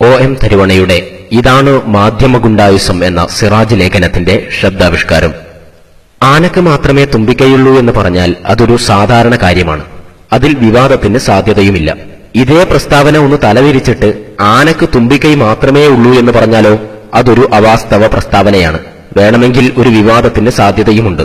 OM തരുവണയുടെ ഇതാണ് മാധ്യമഗുണ്ടായുസം എന്ന സിറാജ് ലേഖനത്തിന്റെ ശബ്ദാവിഷ്കാരം. ആനക്ക് മാത്രമേ തുമ്പിക്കൈയുള്ളൂ എന്ന് പറഞ്ഞാൽ അതൊരു സാധാരണ കാര്യമാണ്. അതിൽ വിവാദത്തിന് സാധ്യതയുമില്ല. ഇതേ പ്രസ്താവന ഒന്ന് തലവിരിച്ചിട്ട് ആനക്ക് തുമ്പിക്കൈ മാത്രമേ ഉള്ളൂ എന്ന് പറഞ്ഞാലോ അതൊരു അവാസ്തവ പ്രസ്താവനയാണ്. വേണമെങ്കിൽ ഒരു വിവാദത്തിന് സാധ്യതയുമുണ്ട്.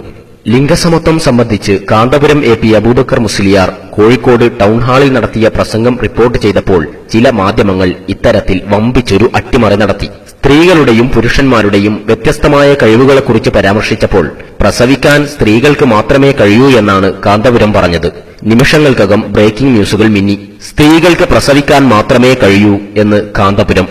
ലിംഗസമത്വം സംബന്ധിച്ച് കാന്തപുരം AP അബൂബക്കർ മുസ്ലിയാർ കോഴിക്കോട് ടൗൺഹാളിൽ നടത്തിയ പ്രസംഗം റിപ്പോർട്ട് ചെയ്തപ്പോൾ ചില മാധ്യമങ്ങൾ ഇത്തരത്തിൽ വമ്പിച്ചൊരു അട്ടിമറി നടത്തി. സ്ത്രീകളുടെയും പുരുഷന്മാരുടെയും വ്യത്യസ്തമായ കഴിവുകളെക്കുറിച്ച് പരാമർശിച്ചപ്പോൾ പ്രസവിക്കാൻ സ്ത്രീകൾക്ക് മാത്രമേ കഴിയൂ എന്നാണ് കാന്തപുരം പറഞ്ഞത്. നിമിഷങ്ങൾക്കകം ബ്രേക്കിംഗ് ന്യൂസുകൾ മിന്നി. സ്ത്രീകൾക്ക് പ്രസവിക്കാൻ മാത്രമേ കഴിയൂ എന്ന് കാന്തപുരം.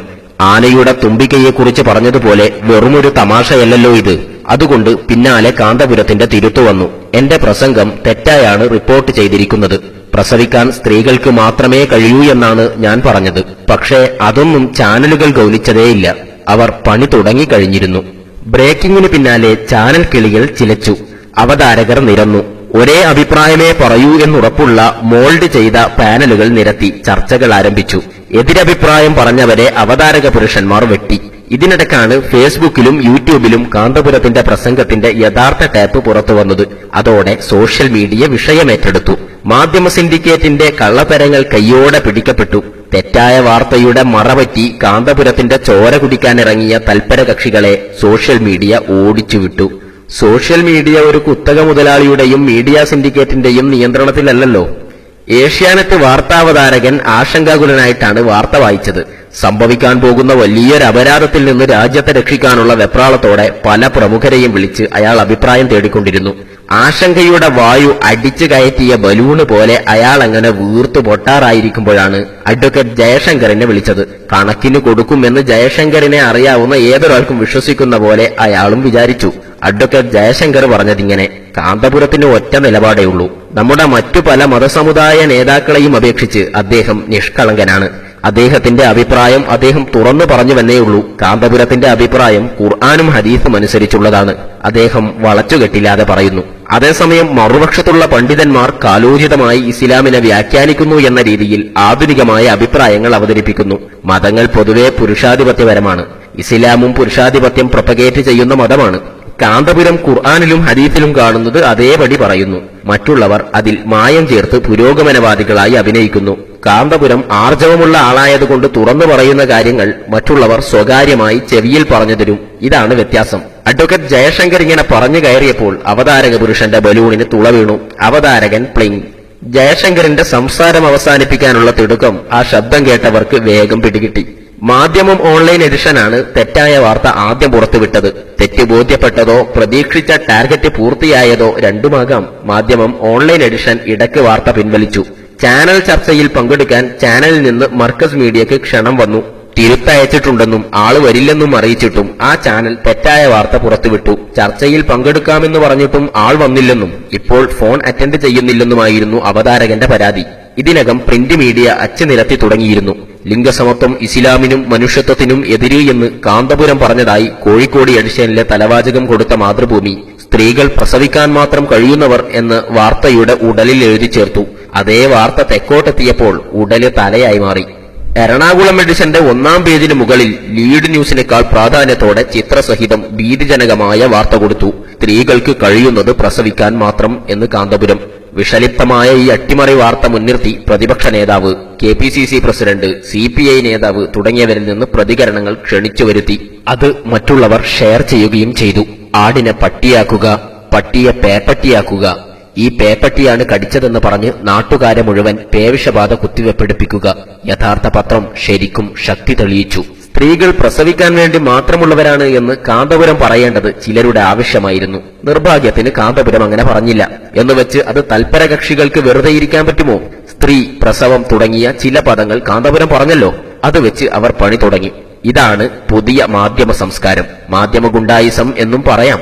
ആനയുടെ തുമ്പിക്കൈയെക്കുറിച്ച് പറഞ്ഞതുപോലെ വെറുമൊരു തമാശയല്ലല്ലോ ഇത്. അതുകൊണ്ട് പിന്നാലെ കാന്തപുരത്തിന്റെ തിരുത്തു വന്നു. എന്റെ പ്രസംഗം തെറ്റായാണ് റിപ്പോർട്ട് ചെയ്തിരിക്കുന്നത്. പ്രസവിക്കാൻ സ്ത്രീകൾക്ക് മാത്രമേ കഴിയൂ എന്നാണ് ഞാൻ പറഞ്ഞത്. പക്ഷേ അതൊന്നും ചാനലുകൾ ഗൗനിച്ചതേയില്ല. അവർ പണി തുടങ്ങിക്കഴിഞ്ഞിരുന്നു. ബ്രേക്കിംഗിന് പിന്നാലെ ചാനൽ കിളികൾ ചിലച്ചു. അവതാരകർ നിരന്നു. ഒരേ അഭിപ്രായമേ പറയൂ എന്നുറപ്പുള്ള മോൾഡ് ചെയ്ത പാനലുകൾ നിരത്തി ചർച്ചകൾ ആരംഭിച്ചു. എതിരഭിപ്രായം പറഞ്ഞവരെ അവതാരക പുരുഷന്മാർ വെട്ടി. ഇതിനിടയ്ക്കാണ് ഫേസ്ബുക്കിലും യൂട്യൂബിലും കാന്തപുരത്തിന്റെ പ്രസംഗത്തിന്റെ യഥാർത്ഥ ടാപ്പ് പുറത്തുവന്നത്. അതോടെ സോഷ്യൽ മീഡിയ വിഷയമേറ്റെടുത്തു. മാധ്യമ സിൻഡിക്കേറ്റിന്റെ കള്ളത്തരങ്ങൾ കയ്യോടെ പിടിക്കപ്പെട്ടു. തെറ്റായ വാർത്തയുടെ മറപറ്റി കാന്തപുരത്തിന്റെ ചോര കുടിക്കാനിറങ്ങിയ തൽപര കക്ഷികളെ സോഷ്യൽ മീഡിയ ഓടിച്ചുവിട്ടു. സോഷ്യൽ മീഡിയ ഒരു കുത്തക മുതലാളിയുടെയും മീഡിയ സിൻഡിക്കേറ്റിന്റെയും നിയന്ത്രണത്തിലല്ലല്ലോ. ഏഷ്യാനെറ്റ് വാർത്താവതാരകൻ ആശങ്കാകുലനായിട്ടാണ് വാർത്ത വായിച്ചത്. സംഭവിക്കാൻ പോകുന്ന വലിയൊരു അപരാധത്തിൽ നിന്ന് രാജ്യത്തെ രക്ഷിക്കാനുള്ള വെപ്രാളത്തോടെ പല പ്രമുഖരെയും വിളിച്ച് അയാൾ അഭിപ്രായം തേടിക്കൊണ്ടിരുന്നു. ആശങ്കയുടെ വായു അടിച്ചു കയറ്റിയ ബലൂണ് പോലെ അയാൾ അങ്ങനെ വീർത്തു പൊട്ടാറായിരിക്കുമ്പോഴാണ് അഡ്വക്കേറ്റ് ജയശങ്കറിനെ വിളിച്ചത്. കണക്കിന് കൊടുക്കുമെന്ന് ജയശങ്കറിനെ അറിയാവുന്ന ഏതൊരാൾക്കും വിശ്വസിക്കുന്ന പോലെ അയാളും വിചാരിച്ചു. അഡ്വക്കേറ്റ് ജയശങ്കർ പറഞ്ഞതിങ്ങനെ: കാന്തപുരത്തിന് ഒറ്റ നിലപാടേ ഉള്ളൂ. നമ്മുടെ മറ്റു പല മതസമുദായ നേതാക്കളെയും അപേക്ഷിച്ച് അദ്ദേഹം നിഷ്കളങ്കനാണ്. അദ്ദേഹത്തിന്റെ അഭിപ്രായം അദ്ദേഹം തുറന്നു പറഞ്ഞുവെന്നേ ഉള്ളൂ. കാന്തപുരത്തിന്റെ അഭിപ്രായം ഖുർആനും ഹദീസും അനുസരിച്ചുള്ളതാണ്. അദ്ദേഹം വളച്ചുകെട്ടില്ലാതെ പറയുന്നു. അതേസമയം മറുപക്ഷത്തുള്ള പണ്ഡിതന്മാർ കാലോചിതമായി ഇസ്ലാമിനെ വ്യാഖ്യാനിക്കുന്നു എന്ന രീതിയിൽ ആധുനികമായ അഭിപ്രായങ്ങൾ അവതരിപ്പിക്കുന്നു. മതങ്ങൾ പൊതുവെ പുരുഷാധിപത്യപരമാണ്. ഇസ്ലാമും പുരുഷാധിപത്യം പ്രൊപ്പഗേറ്റ് ചെയ്യുന്ന മതമാണ്. കാന്തപുരം ഖുർആനിലും ഹദീസിലും കാണുന്നത് അതേപടി പറയുന്നു. മറ്റുള്ളവർ അതിൽ മായം ചേർത്ത് പുരോഗമനവാദികളായി അഭിനയിക്കുന്നു. കാന്തപുരം ആർജവമുള്ള ആളായതുകൊണ്ട് തുറന്നു പറയുന്ന കാര്യങ്ങൾ മറ്റുള്ളവർ സ്വകാര്യമായി ചെവിയിൽ പറഞ്ഞു തരും. ഇതാണ് വ്യത്യാസം. അഡ്വക്കേറ്റ് ജയശങ്കർ ഇങ്ങനെ പറഞ്ഞു കയറിയപ്പോൾ അവതാരക പുരുഷന്റെ ബലൂണിന് തുള വീണു. അവതാരകൻ പ്ലിങ്. ജയശങ്കറിന്റെ സംസാരം അവസാനിപ്പിക്കാനുള്ള തിടുക്കം ആ ശബ്ദം കേട്ടവർക്ക് വേഗം പിടികിട്ടി. മാധ്യമം ഓൺലൈൻ എഡിഷനാണ് തെറ്റായ വാർത്ത ആദ്യം പുറത്തുവിട്ടത്. തെറ്റ് ബോധ്യപ്പെട്ടതോ പ്രതീക്ഷിച്ച ടാർഗറ്റ് പൂർത്തിയായതോ രണ്ടുമാകാം. മാധ്യമം ഓൺലൈൻ എഡിഷൻ ഇടയ്ക്ക് വാർത്ത പിൻവലിച്ചു. ചാനൽ ചർച്ചയിൽ പങ്കെടുക്കാൻ ചാനലിൽ നിന്ന് മർക്കസ് മീഡിയക്ക് ക്ഷണം വന്നു. തിരുത്തയച്ചിട്ടുണ്ടെന്നും ആള് വരില്ലെന്നും അറിയിച്ചിട്ടും ആ ചാനൽ തെറ്റായ വാർത്ത പുറത്തുവിട്ടു. ചർച്ചയിൽ പങ്കെടുക്കാമെന്ന് പറഞ്ഞിട്ടും ആൾ വന്നില്ലെന്നും ഇപ്പോൾ ഫോൺ അറ്റൻഡ് ചെയ്യുന്നില്ലെന്നുമായിരുന്നു അവതാരകന്റെ പരാതി. ഇതിനകം പ്രിന്റ് മീഡിയ അച്ചുനിരത്തി തുടങ്ങിയിരുന്നു. ലിംഗസമത്വം ഇസ്ലാമിനും മനുഷ്യത്വത്തിനും എതിര് എന്ന് കാന്തപുരം പറഞ്ഞതായി കോഴിക്കോട് എഡിഷനിലെ തലവാചകം കൊടുത്ത മാതൃഭൂമി സ്ത്രീകൾ പ്രസവിക്കാൻ മാത്രം കഴിയുന്നവർ എന്ന് വാർത്തയുടെ ഉടലിൽ എഴുതി ചേർത്തു. അതേ വാർത്ത തെക്കോട്ടെത്തിയപ്പോൾ ഉടല് തലയായി മാറി. എറണാകുളം എഡിഷന്റെ 1-ാം പേജിന് മുകളിൽ ലീഡ് ന്യൂസിനേക്കാൾ പ്രാധാന്യത്തോടെ ചിത്രസഹിതം ഭീതിജനകമായ വാർത്ത കൊടുത്തു. സ്ത്രീകൾക്ക് കഴിയുന്നത് പ്രസവിക്കാൻ മാത്രം എന്ന് കാന്തപുരം. വിഷലിപ്തമായ ഈ അട്ടിമറി വാർത്ത മുൻനിർത്തി പ്രതിപക്ഷ നേതാവ്, KPCC പ്രസിഡന്റ്, CPI നേതാവ് തുടങ്ങിയവരിൽ നിന്ന് പ്രതികരണങ്ങൾ ക്ഷണിച്ചു വരുത്തി. അത് മറ്റുള്ളവർ ഷെയർ ചെയ്യുകയും ചെയ്തു. ആടിനെ പട്ടിയാക്കുക, പട്ടിയെ പേപ്പട്ടിയാക്കുക, ഈ പേപ്പട്ടിയാണ് കടിച്ചതെന്ന് പറഞ്ഞ് നാട്ടുകാരെ മുഴുവൻ പേവിഷബാധ കുത്തിവെപ്പെടുപ്പിക്കുക. യഥാർത്ഥ പത്രം ശരിക്കും ശക്തി തെളിയിച്ചു. സ്ത്രീകൾ പ്രസവിക്കാൻ വേണ്ടി മാത്രമുള്ളവരാണ് എന്ന് കാന്തപുരം പറയേണ്ടത് ചിലരുടെ ആവശ്യമായിരുന്നു. നിർഭാഗ്യത്തിന് കാന്തപുരം അങ്ങനെ പറഞ്ഞില്ല. എന്നുവെച്ച് അത് തൽപര കക്ഷികൾക്ക് വെറുതെ ഇരിക്കാൻ പറ്റുമോ? സ്ത്രീ, പ്രസവം തുടങ്ങിയ ചില പദങ്ങൾ കാന്തപുരം പറഞ്ഞല്ലോ. അത് വെച്ച് അവർ പണി തുടങ്ങി. ഇതാണ് പുതിയ മാധ്യമ സംസ്കാരം. മാധ്യമ ഗുണ്ടായിസം എന്നും പറയാം.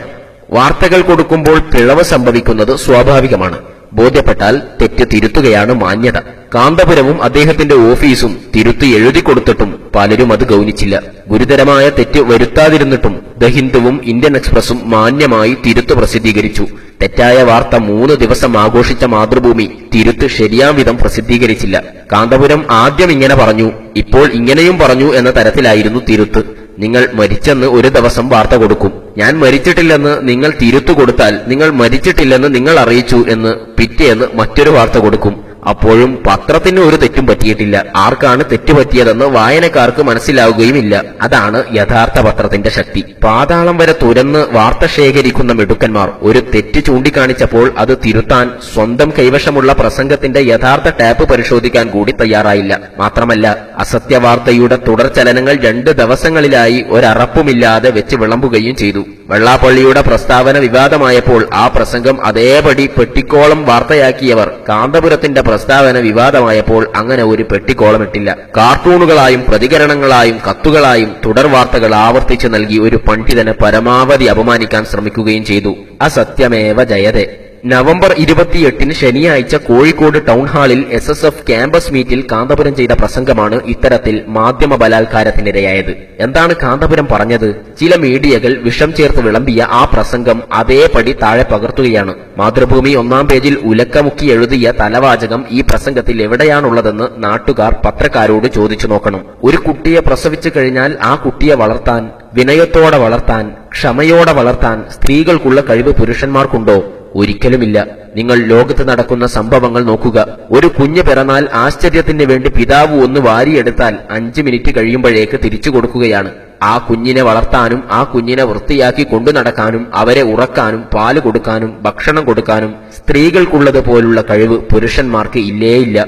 വാർത്തകൾ കൊടുക്കുമ്പോൾ പിഴവ് സംഭവിക്കുന്നത് സ്വാഭാവികമാണ്. ബോധ്യപ്പെട്ടാൽ തെറ്റ് തിരുത്തുകയാണ് മാന്യത. കാന്തപുരവും അദ്ദേഹത്തിന്റെ ഓഫീസും തിരുത്തി എഴുതി കൊടുത്തിട്ടും പലരും അത് ഗൗനിച്ചില്ല. ഗുരുതരമായ തെറ്റ് വരുത്താതിരുന്നിട്ടും ദ ഹിന്ദുവും ഇന്ത്യൻ എക്സ്പ്രസും മാന്യമായി തിരുത്ത് പ്രസിദ്ധീകരിച്ചു. തെറ്റായ വാർത്ത 3 ദിവസം ആഘോഷിച്ച മാതൃഭൂമി തിരുത്ത് ശരിയാംവിധം പ്രസിദ്ധീകരിച്ചില്ല. കാന്തപുരം ആദ്യം ഇങ്ങനെ പറഞ്ഞു, ഇപ്പോൾ ഇങ്ങനെയും പറഞ്ഞു എന്ന തരത്തിലായിരുന്നു തിരുത്ത്. നിങ്ങൾ മരിച്ചെന്ന് ഒരു ദിവസം വാർത്ത കൊടുക്കും. ഞാൻ മരിച്ചിട്ടില്ലെന്ന് നിങ്ങൾ തിരുത്തു കൊടുത്താൽ നിങ്ങൾ മരിച്ചിട്ടില്ലെന്ന് നിങ്ങൾ അറിയിച്ചു എന്ന് പിറ്റേന്ന് മറ്റൊരു വാർത്ത കൊടുക്കും. അപ്പോഴും പത്രത്തിന് ഒരു തെറ്റും പറ്റിയിട്ടില്ല. ആർക്കാണ് തെറ്റ് പറ്റിയതെന്ന് വായനക്കാർക്ക് മനസ്സിലാവുകയുമില്ല. അതാണ് യഥാർത്ഥ പത്രത്തിന്റെ ശക്തി. പാതാളം വരെ തുരന്ന് വാർത്ത ശേഖരിക്കുന്ന മിടുക്കന്മാർ ഒരു തെറ്റ് ചൂണ്ടിക്കാണിച്ചപ്പോൾ അത് തിരുത്താൻ സ്വന്തം കൈവശമുള്ള പ്രസംഗത്തിന്റെ യഥാർത്ഥ ടാപ്പ് പരിശോധിക്കാൻ കൂടി തയ്യാറായില്ല. മാത്രമല്ല, അസത്യവാർത്തയുടെ തുടർചലനങ്ങൾ 2 ദിവസങ്ങളിലായി ഒരറപ്പുമില്ലാതെ വെച്ച് വിളമ്പുകയും ചെയ്തു. വെള്ളാപ്പള്ളിയുടെ പ്രസ്താവന വിവാദമായപ്പോൾ ആ പ്രസംഗം അതേപടി പെട്ടിക്കോളം വാർത്തയാക്കിയവർ കാന്തപുരത്തിന്റെ പ്രസ്താവന വിവാദമായപ്പോൾ അങ്ങനെ ഒരു പെട്ടിക്കോളം ഇട്ടില്ല. കാർട്ടൂണുകളായും പ്രതികരണങ്ങളായും കത്തുകളായും തുടർ വാർത്തകൾ ആവർത്തിച്ചു നൽകി ഒരു പണ്ഡിതനെ പരമാവധി അപമാനിക്കാൻ ശ്രമിക്കുകയും ചെയ്തു. അസത്യമേവ ജയതേ. നവംബർ 28 ശനിയാഴ്ച കോഴിക്കോട് ടൗൺ ഹാളിൽ SSF ക്യാമ്പസ് മീറ്റിൽ കാന്തപുരം ചെയ്ത പ്രസംഗമാണ് ഇത്തരത്തിൽ മാധ്യമ ബലാത്കാരത്തിനിരയായത്. എന്താണ് കാന്തപുരം പറഞ്ഞത്? ചില മീഡിയകൾ വിഷം ചേർത്ത് വിളമ്പിയ ആ പ്രസംഗം അതേപടി താഴെ പകർത്തുകയാണ്. മാതൃഭൂമി 1-ാം പേജിൽ ഉലക്കമുക്കി എഴുതിയ തലവാചകം ഈ പ്രസംഗത്തിൽ എവിടെയാണുള്ളതെന്ന് നാട്ടുകാർ പത്രക്കാരോട് ചോദിച്ചു നോക്കണം. ഒരു കുട്ടിയെ പ്രസവിച്ചു കഴിഞ്ഞാൽ ആ കുട്ടിയെ വളർത്താൻ, വിനയത്തോടെ വളർത്താൻ, ക്ഷമയോടെ വളർത്താൻ സ്ത്രീകൾക്കുള്ള കഴിവ് പുരുഷന്മാർക്കുണ്ടോ? ഒരിക്കലുമില്ല. നിങ്ങൾ ലോകത്ത് നടക്കുന്ന സംഭവങ്ങൾ നോക്കുക. ഒരു കുഞ്ഞ് പിറന്നാൽ ആശ്ചര്യത്തിന് വേണ്ടി പിതാവ് ഒന്ന് വാരിയെടുത്താൽ 5 മിനിറ്റ് കഴിയുമ്പോഴേക്ക് തിരിച്ചു കൊടുക്കുകയാണ്. ആ കുഞ്ഞിനെ വളർത്താനും ആ കുഞ്ഞിനെ വൃത്തിയാക്കി കൊണ്ടു നടക്കാനും അവരെ ഉറക്കാനും പാല് കൊടുക്കാനും ഭക്ഷണം കൊടുക്കാനും സ്ത്രീകൾക്കുള്ളത് പോലുള്ള കഴിവ് പുരുഷന്മാർക്ക് ഇല്ലേയില്ല.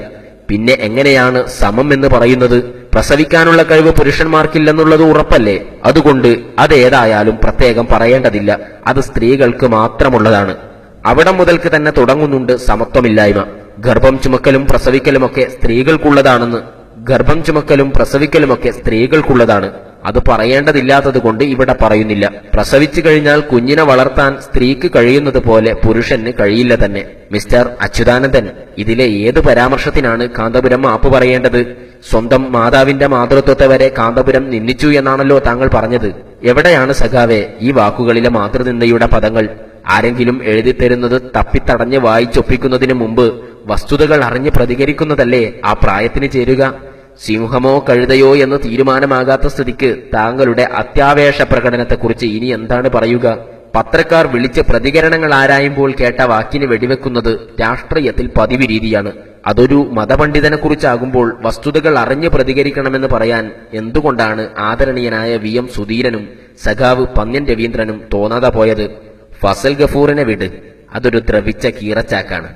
പിന്നെ എങ്ങനെയാണ് സമം എന്ന് പറയുന്നത്? പ്രസവിക്കാനുള്ള കഴിവ് പുരുഷന്മാർക്കില്ലെന്നുള്ളത് ഉറപ്പല്ലേ? അതുകൊണ്ട് അതേതായാലും പ്രത്യേകം പറയേണ്ടതില്ല. അത് സ്ത്രീകൾക്ക് മാത്രമുള്ളതാണ്. അവിടം മുതൽക്ക് തന്നെ തുടങ്ങുന്നുണ്ട് സമത്വമില്ലായ്മ. ഗർഭം ചുമക്കലും പ്രസവിക്കലുമൊക്കെ സ്ത്രീകൾക്കുള്ളതാണ്. അത് പറയേണ്ടതില്ലാത്തത് കൊണ്ട് ഇവിടെ പറയുന്നില്ല. പ്രസവിച്ചു കഴിഞ്ഞാൽ കുഞ്ഞിനെ വളർത്താൻ സ്ത്രീക്ക് കഴിയുന്നത് പോലെ പുരുഷന് കഴിയില്ല തന്നെ. മിസ്റ്റർ അച്യുതാനന്ദൻ, ഇതിലെ ഏത് പരാമർശത്തിനാണ് കാന്തപുരം മാപ്പ് പറയേണ്ടത്? സ്വന്തം മാതാവിന്റെ മാതൃത്വത്തെ വരെ കാന്തപുരം നിന്ദിച്ചു എന്നാണല്ലോ താങ്കൾ പറഞ്ഞത്. എവിടെയാണ് സഖാവേ ഈ വാക്കുകളിലെ മാതൃനിന്ദയുടെ പദങ്ങൾ? ആരെങ്കിലും എഴുതിത്തരുന്നത് തപ്പിത്തടഞ്ഞ് വായിച്ചൊപ്പിക്കുന്നതിന് മുമ്പ് വസ്തുതകൾ അറിഞ്ഞ് പ്രതികരിക്കുന്നതല്ലേ ആ പ്രായത്തിന് ചേരുക? സിംഹമോ കഴുതയോ എന്ന് തീരുമാനമാകാത്ത സ്ഥിതിക്ക് താങ്കളുടെ അത്യാവേശ പ്രകടനത്തെക്കുറിച്ച് ഇനി എന്താണ് പറയുക? പത്രക്കാർ വിളിച്ച് പ്രതികരണങ്ങൾ ആരായുമ്പോൾ കേട്ട വാക്കിന് വെടിവെക്കുന്നത് രാഷ്ട്രീയത്തിൽ പതിവ് രീതിയാണ്. അതൊരു മതപണ്ഡിതനെക്കുറിച്ചാകുമ്പോൾ വസ്തുതകൾ അറിഞ്ഞ് പ്രതികരിക്കണമെന്ന് പറയാൻ എന്തുകൊണ്ടാണ് ആദരണീയനായ VM സുധീരനും സഖാവ് പന്ന്യൻ രവീന്ദ്രനും തോന്നാതെ പോയത്? ഫസൽ ഗഫൂറിനെ വിട്, അതൊരു ദ്രവിച്ച കീറച്ചാക്കാണ്.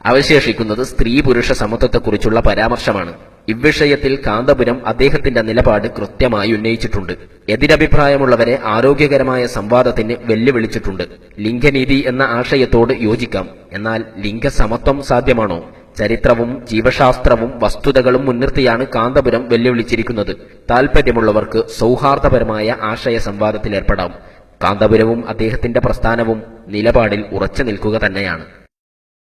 അവശേഷിക്കുന്നത് സ്ത്രീ പുരുഷ സമത്വത്തെക്കുറിച്ചുള്ള പരാമർശമാണ്. ഇവിഷയത്തിൽ കാന്തപുരം അദ്ദേഹത്തിന്റെ നിലപാട് കൃത്യമായി ഉന്നയിച്ചിട്ടുണ്ട്. എതിരഭിപ്രായമുള്ളവരെ ആരോഗ്യകരമായ സംവാദത്തിന് വെല്ലുവിളിച്ചിട്ടുണ്ട്. ലിംഗനീതി എന്ന ആശയത്തോട് യോജിക്കാം, എന്നാൽ ലിംഗസമത്വം സാധ്യമാണോ? ചരിത്രവും ജീവശാസ്ത്രവും വസ്തുതകളും മുൻനിർത്തിയാണ് കാന്തപുരം വെല്ലുവിളിച്ചിരിക്കുന്നത്. താൽപര്യമുള്ളവർക്ക് സൗഹാർദ്ദപരമായ ആശയ സംവാദത്തിലേർപ്പെടാം. കാന്തപുരവും അദ്ദേഹത്തിന്റെ പ്രസ്ഥാനവും നിലപാടിൽ ഉറച്ചു നിൽക്കുക തന്നെയാണ്.